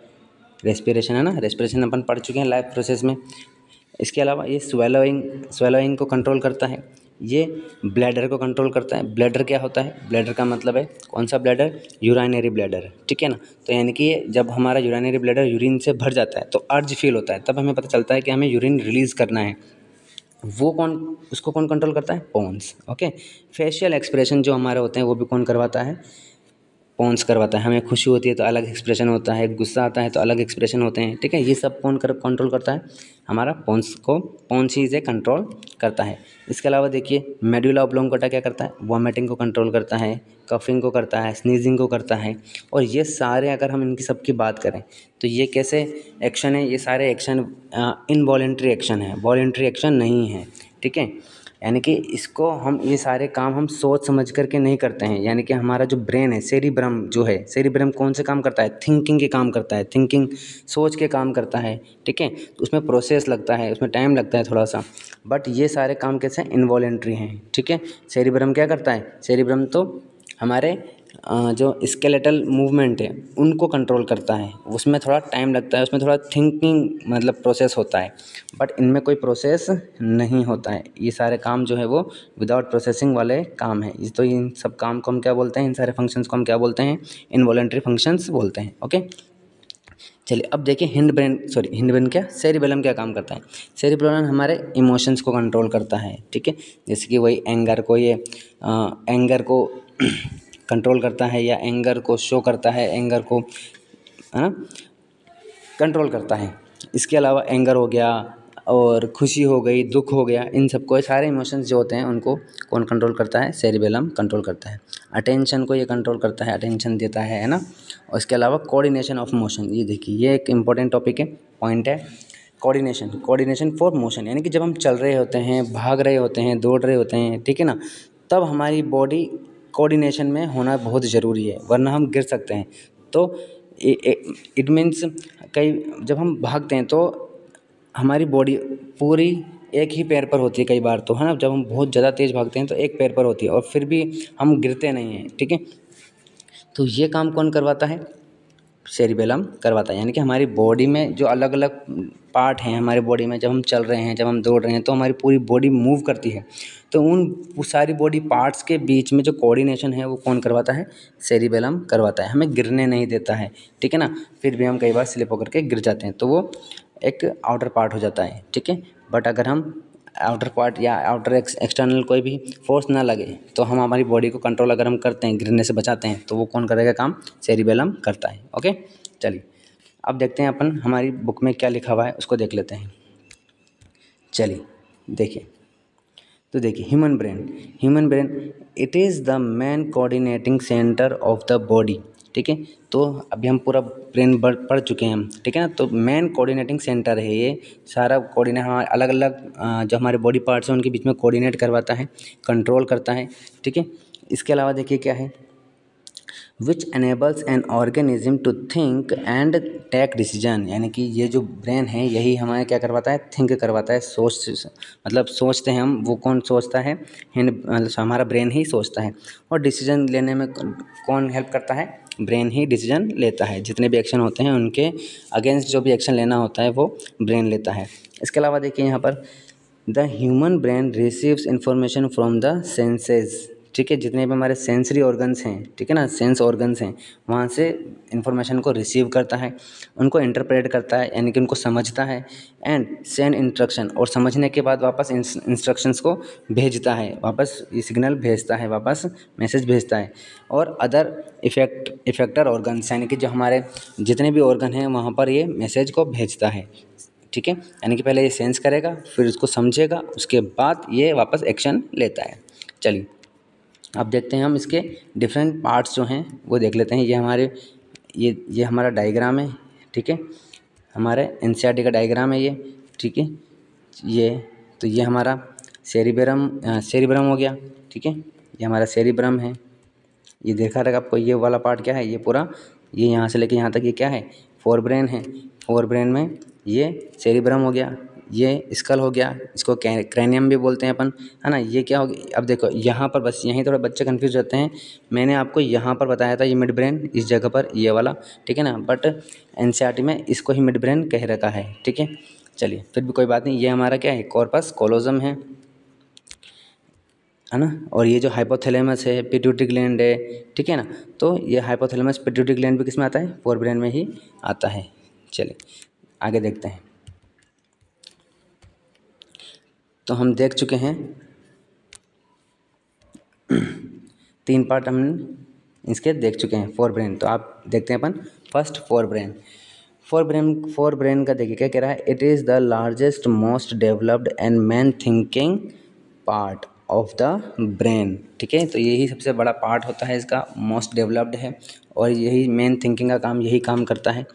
रेस्पिरेशन है ना, रेस्पिरेशन अपन पढ़ चुके हैं लाइफ प्रोसेस में। इसके अलावा ये स्वेलोइंग को कंट्रोल करता है। ये ब्लैडर को कंट्रोल करता है। ब्लैडर क्या होता है, ब्लैडर का मतलब है कौन सा ब्लैडर, यूराइनरी ब्लैडर, ठीक है ना। तो यानी कि जब हमारा यूराइनरी ब्लैडर यूरिन से भर जाता है तो अर्ज फील होता है, तब हमें पता चलता है कि हमें यूरिन रिलीज़ करना है। उसको कौन कंट्रोल करता है, पोन्स, ओके। फेशियल एक्सप्रेशन जो हमारे होते हैं वो भी कौन करवाता है, पोन्स करवाता है। हमें खुशी होती है तो अलग एक्सप्रेशन होता है, गुस्सा आता है तो अलग एक्सप्रेशन होते हैं, ठीक है। ये सब कौन कंट्रोल करता है, हमारा पोन्स ही इसे कंट्रोल करता है। इसके अलावा देखिए मेडुला ऑब्लोंगेटा क्या करता है, वॉमिटिंग को कंट्रोल करता है, कफिंग को करता है, स्नीजिंग को करता है। और ये सारे अगर हम इनकी सबकी बात करें तो ये कैसे एक्शन है, ये सारे एक्शन इनवॉलेंट्री एक्शन है, वॉलेंट्री एक्शन नहीं है, ठीक है। यानी कि इसको हम ये सारे काम हम सोच समझ करके नहीं करते हैं। यानी कि हमारा जो ब्रेन है, सेरिब्रम जो है, सेरिब्रम कौन से काम करता है, थिंकिंग के काम करता है, थिंकिंग सोच के काम करता है, ठीक है। तो उसमें प्रोसेस लगता है, उसमें टाइम लगता है थोड़ा सा, बट ये सारे काम कैसे इनवॉलेंट्री हैं, ठीक है। सेरिब्रम क्या करता है, सेरिब्रम तो हमारे जो स्केलेटल मूवमेंट है उनको कंट्रोल करता है, उसमें थोड़ा टाइम लगता है, उसमें थोड़ा थिंकिंग मतलब प्रोसेस होता है, बट इनमें कोई प्रोसेस नहीं होता है। ये सारे काम जो है वो विदाउट प्रोसेसिंग वाले काम है। तो इन सब काम को हम क्या बोलते हैं, इन सारे फंक्शंस को हम क्या बोलते हैं, इनवॉलेंट्री फंक्शंस बोलते हैं, ओके। चलिए अब देखिए हिंड ब्रेन क्या, सेरिबेलम क्या काम करता है। सेरिबेलम हमारे इमोशंस को कंट्रोल करता है, ठीक है। जैसे कि वही एंगर को कंट्रोल करता है, या एंगर को शो करता है, एंगर को है ना कंट्रोल करता है। इसके अलावा एंगर हो गया और खुशी हो गई, दुख हो गया, इन सबको सारे इमोशंस जो होते हैं उनको कौन कंट्रोल करता है, सेरिबेलम कंट्रोल करता है। अटेंशन को ये कंट्रोल करता है, अटेंशन देता है ना। और इसके अलावा कोऑर्डिनेशन ऑफ मोशन, ये देखिए ये एक इंपॉर्टेंट टॉपिक है, पॉइंट है। कोऑर्डिनेशन फॉर मोशन, यानी कि जब हम चल रहे होते हैं, भाग रहे होते हैं, दौड़ रहे होते हैं, ठीक है ना, तब हमारी बॉडी कोऑर्डिनेशन में होना बहुत ज़रूरी है, वरना हम गिर सकते हैं। तो इट मीन्स कई जब हम भागते हैं तो हमारी बॉडी पूरी एक ही पैर पर होती है कई बार, तो है ना, जब हम बहुत ज़्यादा तेज़ भागते हैं तो एक पैर पर होती है और फिर भी हम गिरते नहीं हैं, ठीक है। तो ये काम कौन करवाता है, सेरिबेलम करवाता है। यानी कि हमारी बॉडी में जो अलग अलग पार्ट हैं हमारे बॉडी में, जब हम चल रहे हैं, जब हम दौड़ रहे हैं, तो हमारी पूरी बॉडी मूव करती है। तो उन सारी बॉडी पार्ट्स के बीच में जो कोऑर्डिनेशन है वो कौन करवाता है, सेरिबेलम करवाता है। हमें गिरने नहीं देता है, ठीक है ना। फिर भी हम कई बार स्लिप होकर के गिर जाते हैं, तो वो एक आउटर पार्ट हो जाता है, ठीक है। बट अगर हम आउटर पार्ट या आउटर एक्सटर्नल कोई भी फोर्स ना लगे, तो हम हमारी बॉडी को कंट्रोल अगर हम करते हैं, गिरने से बचाते हैं, तो वो कौन करेगा काम, सेरिबेलम करता है। ओके, चलिए अब देखते हैं अपन हमारी बुक में क्या लिखा हुआ है, उसको देख लेते हैं। चलिए देखिए, तो देखिए human brain it is the main coordinating centre of the body, ठीक है। तो अभी हम पूरा ब्रेन पढ़ चुके हैं हम, ठीक है ना। तो मेन कोऑर्डिनेटिंग सेंटर है ये, सारा कोऑर्डिनेट हमारे अलग अलग जो हमारे बॉडी पार्ट्स हैं उनके बीच में कोऑर्डिनेट करवाता है, कंट्रोल करता है, ठीक है। इसके अलावा देखिए क्या है, which enables an organism to think and take decision, यानी कि ये जो ब्रेन है यही हमारे क्या करवाता है, थिंक करवाता है, मतलब सोचते हैं हम, वो कौन सोचता है, मतलब हमारा ब्रेन ही सोचता है। और डिसीजन लेने में कौन हेल्प करता है, ब्रेन ही डिसीजन लेता है। जितने भी एक्शन होते हैं उनके अगेंस्ट जो भी एक्शन लेना होता है वो ब्रेन लेता है। इसके अलावा देखिए यहाँ पर the human brain receives information from the senses, ठीक है। जितने भी हमारे सेंसरी ऑर्गन्स हैं, ठीक है ना, सेंस ऑर्गन्स हैं, वहाँ से इंफॉर्मेशन को रिसीव करता है, उनको इंटरप्रेट करता है, यानी कि उनको समझता है, एंड सेंड इंस्ट्रक्शन, और समझने के बाद वापस इंस्ट्रक्शंस को भेजता है, वापस ये सिग्नल भेजता है, वापस मैसेज भेजता है। और अदर इफेक्टर ऑर्गन्स, यानी कि जो हमारे जितने भी ऑर्गन हैं वहाँ पर ये मैसेज को भेजता है, ठीक है। यानी कि पहले ये सेंस करेगा, फिर उसको समझेगा, उसके बाद ये वापस एक्शन लेता है। चलिए अब देखते हैं हम इसके डिफरेंट पार्ट्स जो हैं वो देख लेते हैं। ये हमारा डायग्राम है, ठीक है, हमारे एनसीईआरटी का डायग्राम है ये, ठीक है। ये हमारा सेरिब्रम हो गया, ठीक है। ये हमारा सेरिब्रम है, ये देखा रहेगा आपको, ये वाला पार्ट क्या है, ये पूरा, ये यहाँ से लेके यहाँ तक ये क्या है, फोर ब्रेन है। फोर ब्रेन में ये सेरिब्रम हो गया, ये स्कल हो गया, इसको क्रैनियम भी बोलते हैं अपन, है ना। ये क्या हो गया, अब देखो यहाँ पर बस यहीं थोड़ा बच्चे कंफ्यूज होते हैं। मैंने आपको यहाँ पर बताया था ये मिड ब्रेन, इस जगह पर ये वाला, ठीक है ना, बट एनसीईआरटी में इसको ही मिड ब्रेन कह रखा है, ठीक है। चलिए फिर भी कोई बात नहीं, ये हमारा क्या है, कॉर्पस कोलोजम है ना। और ये जो हाइपोथैलेमस है, पिट्यूटरी ग्लैंड है, ठीक है ना। तो ये हाइपोथैलेमस पिट्यूटरी ग्लैंड भी किस में आता है, फोर ब्रेन में ही आता है। चलिए आगे देखते हैं। तो हम देख चुके हैं 3 पार्ट हम इसके देख चुके हैं, फोर ब्रेन। तो आप देखते हैं अपन फर्स्ट फोर ब्रेन का देखिए क्या कह रहा है, it is the largest most developed and main thinking part of the brain, ठीक है। तो यही सबसे बड़ा पार्ट होता है इसका, मोस्ट डेवलप्ड है, और यही मेन थिंकिंग का काम यही काम करता है।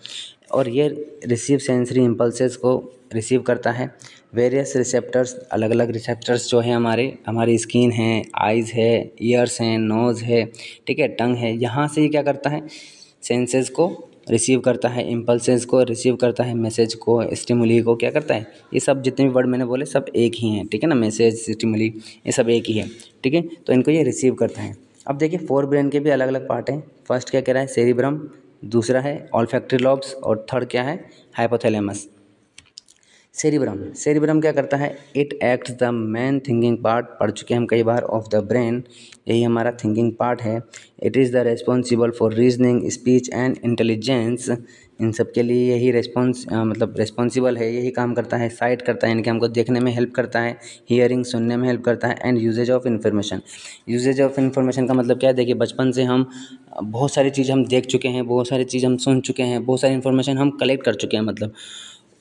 और ये रिसीव सेंसरी इम्पल्सेस को रिसीव करता है। वेरियस रिसेप्टर्स, अलग अलग रिसेप्टर्स जो हैं हमारी स्किन है, आइज़ है, ईयर्स हैं, नोज़ है, ठीक है, टंग है, यहाँ से ये क्या करता है, सेंसेस को रिसीव करता है, इम्पल्सेस को रिसीव करता है, मैसेज को, स्टिमुली को क्या करता है। ये सब जितने भी वर्ड मैंने बोले सब एक ही हैं, ठीक है ना, मैसेज, स्टिमुली, ये सब एक ही है, ठीक है। तो इनको ये रिसीव करता है। अब देखिए फोर ब्रेन के भी अलग अलग पार्ट हैं। फर्स्ट क्या कह रहा है, सेरिब्रम, दूसरा है ऑल्फैक्टरी लॉब्स, और थर्ड क्या है, हाइपोथैलेमस। सेरिब्रम, सेरिब्रम क्या करता है, it acts the main thinking part, पढ़ चुके हैं हम कई बार, ऑफ द ब्रेन, यही हमारा थिंकिंग पार्ट है। It is the responsible for reasoning, speech and intelligence, इन सब के लिए यही मतलब रेस्पॉन्सिबल है, यही काम करता है। साइट करता है यानी कि हमको देखने में हेल्प करता है, हियरिंग सुनने में हेल्प करता है, and uses of information, uses of information का मतलब क्या है, देखिए बचपन से हम बहुत सारी चीज़ हम देख चुके हैं, बहुत सारी चीज़ हम सुन चुके हैं, बहुत सारी इन्फॉर्मेशन हम कलेक्ट कर चुके हैं, मतलब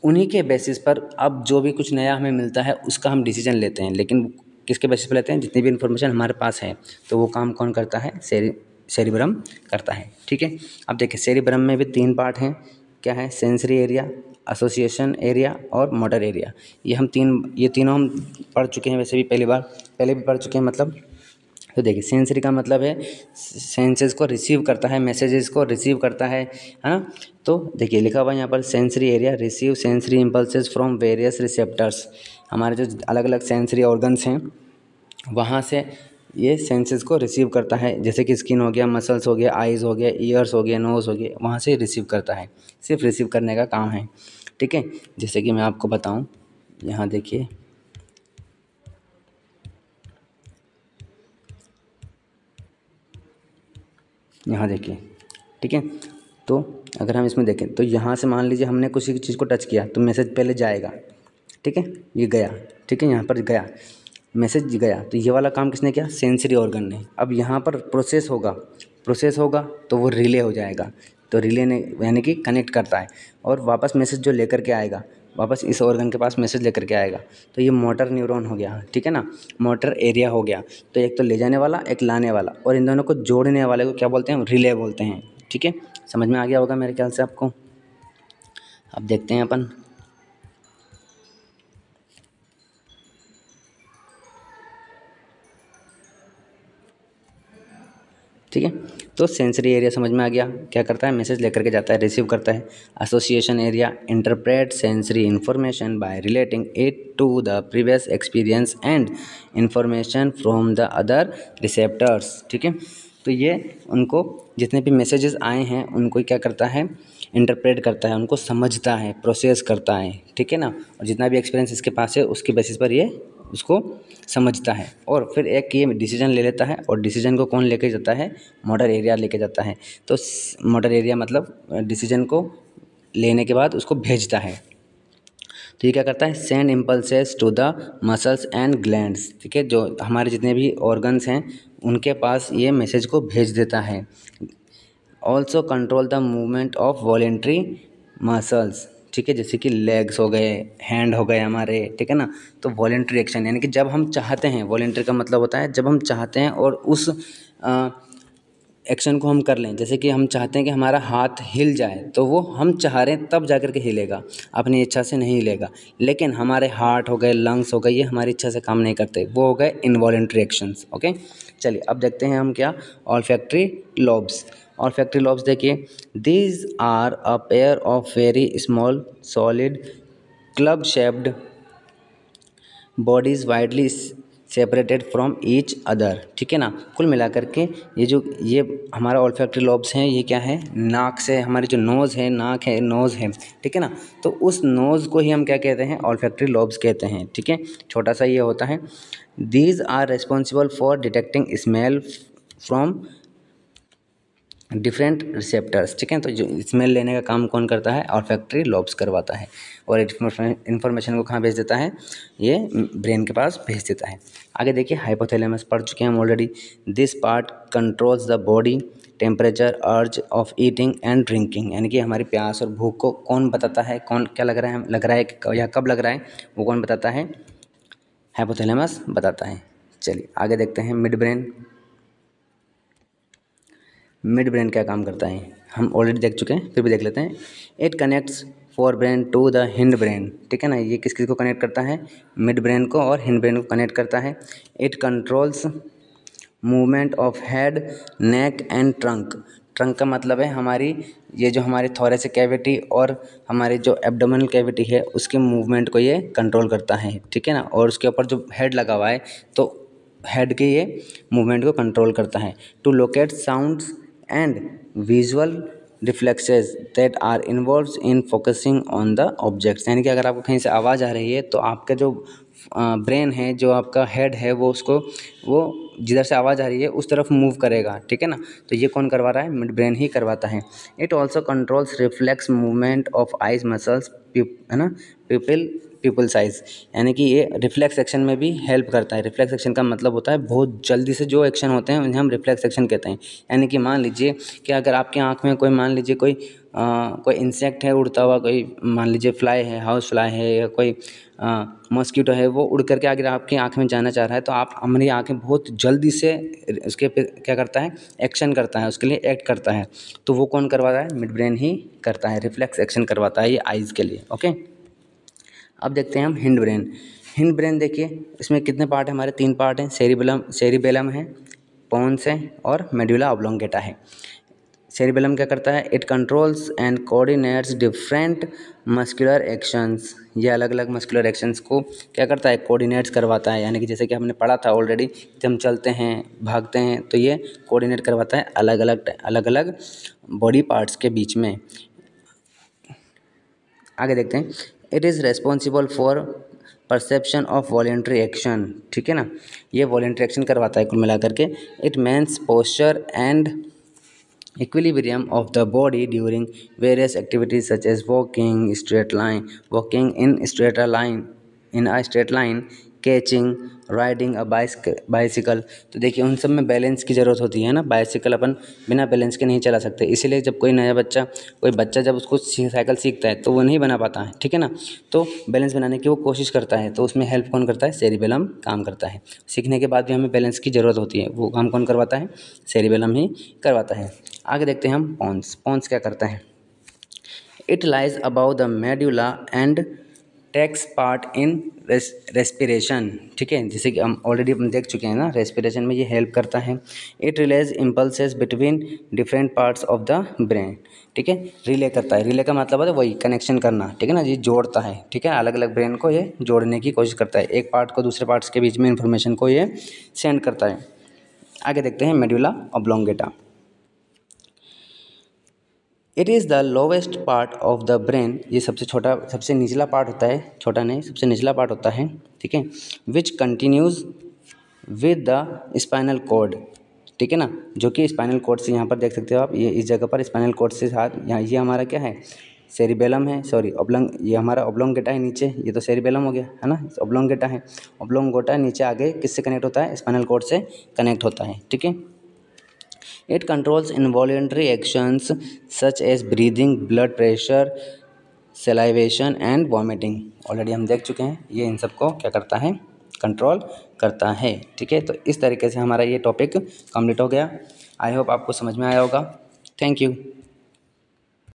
उन्हीं के बेसिस पर अब जो भी कुछ नया हमें मिलता है उसका हम डिसीजन लेते हैं, लेकिन किसके बेसिस पर लेते हैं, जितनी भी इन्फॉर्मेशन हमारे पास है। तो वो काम कौन करता है, सेरिब्रम करता है। ठीक है, अब देखिए सेरिब्रम में भी 3 पार्ट हैं, क्या है, सेंसरी एरिया, एसोसिएशन एरिया और मोटर एरिया। ये तीनों हम पढ़ चुके हैं, वैसे भी पहले भी पढ़ चुके हैं मतलब। तो देखिए सेंसरी का मतलब है सेंसेस को रिसीव करता है, मैसेजेस को रिसीव करता है ना। तो देखिए लिखा हुआ है यहाँ पर, sensory area receive sensory impulses from various receptors, हमारे जो अलग अलग सेंसरी ऑर्गन्स हैं वहाँ से ये सेंसेस को रिसीव करता है, जैसे कि स्किन हो गया, मसल्स हो गया, आइज़ हो गया, ईयर्स हो गया, नोज़ हो गया, वहाँ से रिसीव करता है, सिर्फ रिसीव करने का काम है। ठीक है, जैसे कि मैं आपको बताऊँ, यहाँ देखिए, यहाँ देखिए, ठीक है। तो अगर हम इसमें देखें तो यहाँ से मान लीजिए हमने किसी चीज़ को टच किया तो मैसेज पहले जाएगा, ठीक है, ये गया, ठीक है, यहाँ पर गया, मैसेज गया, तो ये वाला काम किसने किया, सेंसरी ऑर्गन ने। अब यहाँ पर प्रोसेस होगा तो वो रिले हो जाएगा, तो रिले ने यानी कि कनेक्ट करता है, और वापस मैसेज जो लेकर के आएगा, वापस इस ऑर्गन के पास मैसेज लेकर के आएगा, तो ये मोटर न्यूरॉन हो गया, ठीक है ना, मोटर एरिया हो गया। तो एक तो ले जाने वाला, एक लाने वाला, और इन दोनों को जोड़ने वाले को क्या बोलते हैं, रिले बोलते हैं। ठीक है, समझ में आ गया होगा मेरे ख्याल से आपको। अब देखते हैं अपन, ठीक है। तो सेंसरी एरिया समझ में आ गया, क्या करता है, मैसेज लेकर के जाता है, रिसीव करता है। Association area interpret sensory information by relating it to the previous experience and information from the other receptors. ठीक है, तो ये उनको जितने भी मैसेजेस आए हैं उनको क्या करता है, इंटरप्रेट करता है, उनको समझता है, प्रोसेस करता है, ठीक है ना, और जितना भी एक्सपीरियंस इसके पास है उसके बेसिस पर ये उसको समझता है, और फिर एक ये डिसीजन ले लेता है, और डिसीजन को कौन लेके जाता है, मोटर एरिया लेके जाता है। तो मोटर एरिया मतलब डिसीजन को लेने के बाद उसको भेजता है। तो ये क्या करता है, send impulses to the muscles and glands, ठीक है, जो हमारे जितने भी ऑर्गन्स हैं उनके पास ये मैसेज को भेज देता है। Also control the movement of voluntary muscles, ठीक है, जैसे कि लेग्स हो गए, हैंड हो गए हमारे, ठीक है ना। तो वॉलेंट्री एक्शन यानी कि जब हम चाहते हैं, वॉलेंट्री का मतलब होता है जब हम चाहते हैं और उस एक्शन को हम कर लें, जैसे कि हम चाहते हैं कि हमारा हाथ हिल जाए, तो वो हम चाह रहे हैं तब जा कर के हिलेगा, अपनी इच्छा से नहीं हिलेगा। लेकिन हमारे हार्ट हो गए, लंग्स हो गए, ये हमारी इच्छा से काम नहीं करते, वो हो गए इनवॉलेंट्री एक्शंस। ओके, चलिए अब देखते हैं हम क्या, ऑल्फैक्टरी लॉब्स। ऑल्फैक्टरी लॉब्स देखिए, these are a pair of very small solid club shaped bodies widely separated from each other, ठीक है ना। कुल मिलाकर के ये हमारा ऑल्फैक्टरी लॉब्स हैं, ये क्या है, नाक से, हमारी जो नोज़ है, नाक है, नोज़ है, ठीक है ना। तो उस नोज़ को ही हम क्या कहते हैं, ऑल्फैक्टरी लॉब्स कहते हैं, ठीक है, छोटा सा ये होता है। These are responsible for detecting smell from different receptors, ठीक है। तो जो स्मेल लेने का काम कौन करता है, ऑल्फैक्टरी लॉब्स करवाता है, और इन्फॉर्मेशन को कहाँ भेज देता है, ये ब्रेन के पास भेज देता है। आगे देखिए, हाइपोथैलेमस पढ़ चुके हैं हम already. This part controls the body temperature, अर्ज ऑफ ईटिंग एंड ड्रिंकिंग, यानी कि हमारी प्यास और भूख को कौन बताता है, कौन क्या लग रहा है या कब लग रहा है, वो कौन बताता है, हाइपोथैलेमस बताता है। चलिए आगे देखते हैं, मिड ब्रेन। मिड ब्रेन क्या काम करता है, हम ऑलरेडी देख चुके हैं, फिर भी देख लेते हैं। It connects fore brain to the hind brain, ठीक है ना, ये किस किस को कनेक्ट करता है, मिड ब्रेन को और हिंड ब्रेन को कनेक्ट करता है। It controls movement of head, neck and trunk. Trunk का मतलब है हमारी ये जो हमारी थोरेसिक कैविटी और हमारी जो एब्डोमिनल कैविटी है उसके मूवमेंट को ये कंट्रोल करता है, ठीक है ना। और उसके ऊपर जो हेड लगा हुआ है तो हेड के ये मूवमेंट को कंट्रोल करता है। To locate sounds and visual reflexes that are involves in focusing on the objects. यानी कि अगर आपको कहीं से आवाज़ आ रही है तो आपका जो ब्रेन है, जो आपका हेड है, वो जिधर से आवाज़ आ रही है उस तरफ मूव करेगा, ठीक है ना। तो ये कौन करवा रहा है? मिड ब्रेन ही करवाता है। It also controls reflex movement of eyes muscles, है ना, प्यूपिल साइज। यानी कि ये रिफ्लेक्स एक्शन में भी हेल्प करता है। रिफ्लेक्स एक्शन का मतलब होता है बहुत जल्दी से जो एक्शन होते हैं उन्हें हम रिफ्लेक्स एक्शन कहते हैं। यानी कि मान लीजिए कि अगर आपकी आँख में कोई, मान लीजिए कोई इंसेक्ट है उड़ता हुआ, कोई मान लीजिए फ्लाई है, हाउस फ्लाई है, या कोई मॉस्किटो है, वो उड़ करके अगर आपकी आँख में जाना चाह रहा है तो आप हमारी आँखें बहुत जल्दी से उसके पे क्या करता है? एक्शन करता है, उसके लिए एक्ट करता है। तो वो कौन करवाता है? मिड ब्रेन ही करता है, रिफ्लेक्स एक्शन करवाता है ये आइज़ के लिए। ओके, अब देखते हैं हम हिंड ब्रेन। हिंड ब्रेन देखिए, इसमें कितने पार्ट हैं? हमारे 3 पार्ट हैं। सेरिबेलम है, पोन्स है और मेडुला ऑब्लोंगेटा है। सेरिबेलम क्या करता है? It controls and coordinates different muscular actions. ये अलग अलग मस्कुलर एक्शंस को क्या करता है? कोऑर्डिनेट्स करवाता है। यानी कि जैसे कि हमने पढ़ा था ऑलरेडी, जब हम चलते हैं, भागते हैं, तो ये कोऑर्डिनेट करवाता है अलग अलग बॉडी पार्ट्स के बीच में। आगे देखते हैं। It is responsible for perception of voluntary action, ठीक है ना। ये वॉलेंट्री एक्शन करवाता है कुल मिलाकर के। It means posture and equilibrium of the body during various activities such as walking in a straight line, catching, riding a bicycle। तो देखिए उन सब में बैलेंस की ज़रूरत होती है ना। बाइसिकल अपन बिना बैलेंस के नहीं चला सकते, इसीलिए जब कोई बच्चा जब उसको साइकिल सीखता है तो वो नहीं बना पाता है, ठीक है ना। तो बैलेंस बनाने की वो कोशिश करता है, तो उसमें हेल्प कौन करता है? सेरिबेलम काम करता है। सीखने के बाद भी हमें बैलेंस की ज़रूरत होती है, वो काम कौन करवाता है? सेरिबेलम ही करवाता है। आगे देखते हैं हम पोन्स क्या करता है? It lies above the medulla and takes part in respiration, ठीक है। जैसे कि हम ऑलरेडी देख चुके हैं ना, रेस्पिरेशन में ये हेल्प करता है। It release impulses between different parts of the brain, ठीक है। रिले करता है, रिले का मतलब है वही कनेक्शन करना, ठीक है ना। ये जोड़ता है, ठीक है, अलग अलग ब्रेन को ये जोड़ने की कोशिश करता है, एक पार्ट को दूसरे पार्ट्स के बीच में इंफॉर्मेशन को ये सेंड करता है। आगे देखते हैं medulla oblongata. It is the lowest part of the brain. ये सबसे निचला पार्ट होता है, छोटा नहीं, सबसे निचला पार्ट होता है, ठीक है। Which continues with the spinal cord, ठीक है ना। जो कि स्पाइनल कॉर्ड से, यहाँ पर देख सकते हो आप, ये इस जगह पर स्पाइनल कॉर्ड से साथ, यहाँ ये हमारा क्या है? सेरिबेलम है, सॉरी ये हमारा ऑब्लोंगेटा है नीचे, ये तो सेरिबेलम हो गया है ना, ऑब्लोंगेटा है। ऑब्लोंगेटा नीचे आगे किससे कनेक्ट होता है? स्पाइनल कॉर्ड से कनेक्ट होता है, ठीक है। It controls involuntary actions such as breathing, blood pressure, salivation and vomiting। Already हम देख चुके हैं, ये इन सबको क्या करता है? कंट्रोल करता है, ठीक है। तो इस तरीके से हमारा ये टॉपिक कंप्लीट हो गया। आई होप आपको समझ में आया होगा। Thank you.